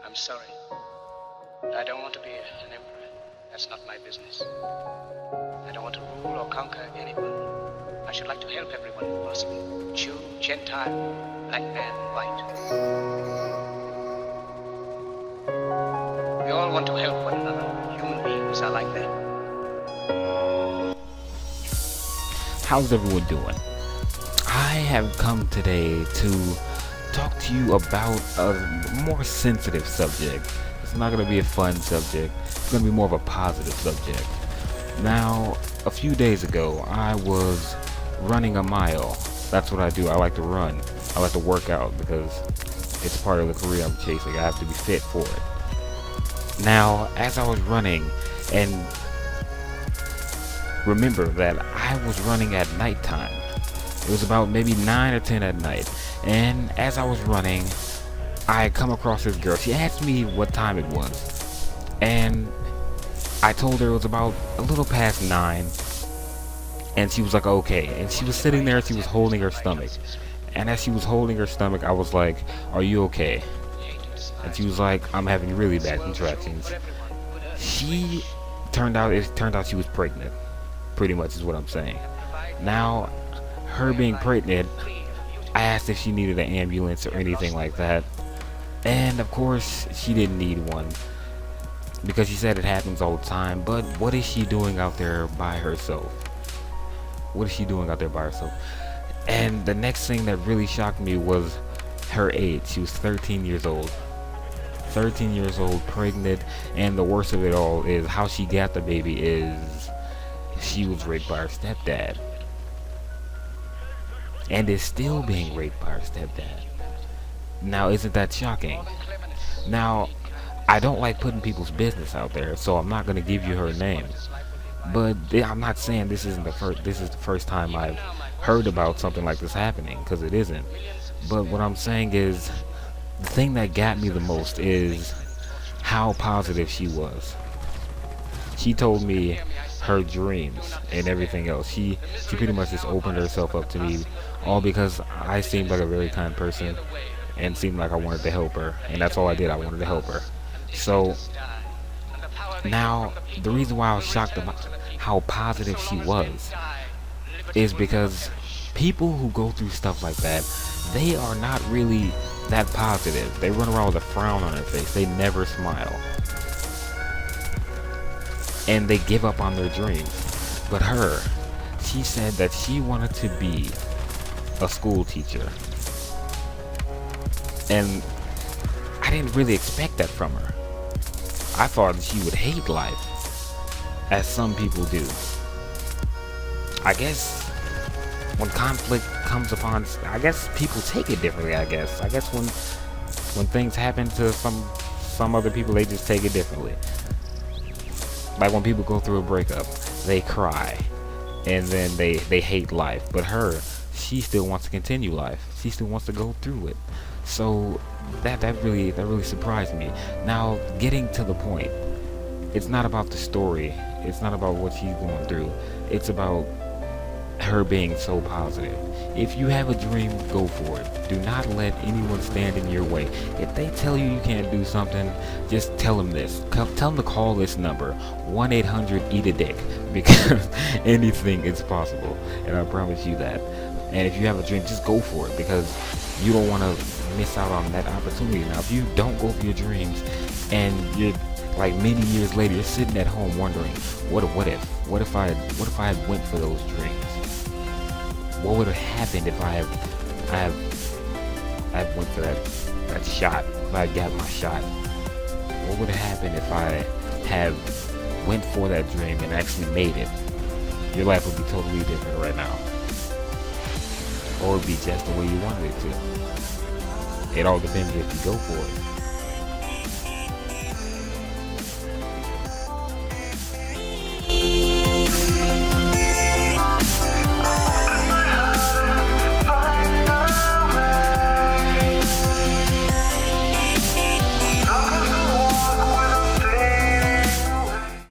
I'm sorry. I don't want to be an emperor. That's not my business. I don't want to rule or conquer anyone. I should like to help everyone if possible. Jew, Gentile, black man, white. We all want to help one another. Human beings are like that. How's everyone doing? I have come today to talk to you about a more sensitive subject. It's not going to be a fun subject. It's going to be more of a positive subject. Now, a few days ago, I was running a mile. That's what I do. I like to run. I like to work out because it's part of the career I'm chasing. I have to be fit for it. Now, as I was running, and remember that I was running at nighttime. It was about maybe 9 or 10 at night. And as I was running, I come across this girl. She asked me what time it was. And I told her it was about a little past 9. And she was like, okay. And she was sitting there, she was holding her stomach. And as she was holding her stomach, I was like, are you okay? And she was like, I'm having really bad contractions. It turned out she was pregnant. Pretty much is what I'm saying. Now, her being pregnant, I asked if she needed an ambulance or anything like that. And of course, she didn't need one. Because she said it happens all the time. But what is she doing out there by herself? What is she doing out there by herself? And the next thing that really shocked me was her age. She was 13 years old. 13 years old, pregnant. And the worst of it all is how she got the baby is she was raped by her stepdad. And is still being raped by her stepdad. Now, isn't that shocking? Now, I don't like putting people's business out there, so I'm not going to give you her name. But I'm not saying this is the first time I've heard about something like this happening, because it isn't. But what I'm saying is, the thing that got me the most is how positive she was. She told me her dreams and everything else. She pretty much just opened herself up to me, all because I seemed like a very kind person and seemed like I wanted to help her, and that's all I did. I wanted to help her. So now the reason why I was shocked about how positive she was is because people who go through stuff like that, they are not really that positive. They run around with a frown on their face. They never smile. And they give up on their dreams. But her, she said that she wanted to be a school teacher. And I didn't really expect that from her. I thought that she would hate life, as some people do. I guess when conflict comes upon, I guess people take it differently, I guess when things happen to some other people, they just take it differently. Like when people go through a breakup, they cry, and then they hate life. But her, she still wants to continue life. She still wants to go through it. So that really surprised me. Now, getting to the point, it's not about the story. It's not about what she's going through. It's about her being so positive. If you have a dream, go for it. Do not let anyone stand in your way. If they tell you you can't do something, just tell them this. Tell them to call this number, 1-800-EAT-A-DICK, because anything is possible, and I promise you that. And if you have a dream, just go for it, because you don't want to miss out on that opportunity. Now, if you don't go for your dreams, and you're like many years later, you're sitting at home wondering, what if I had went for those dreams? What would have happened if I went for that shot? If I got my shot? What would have happened if I had went for that dream and actually made it? Your life would be totally different right now. Or it'd be just the way you wanted it to. It all depends if you go for it.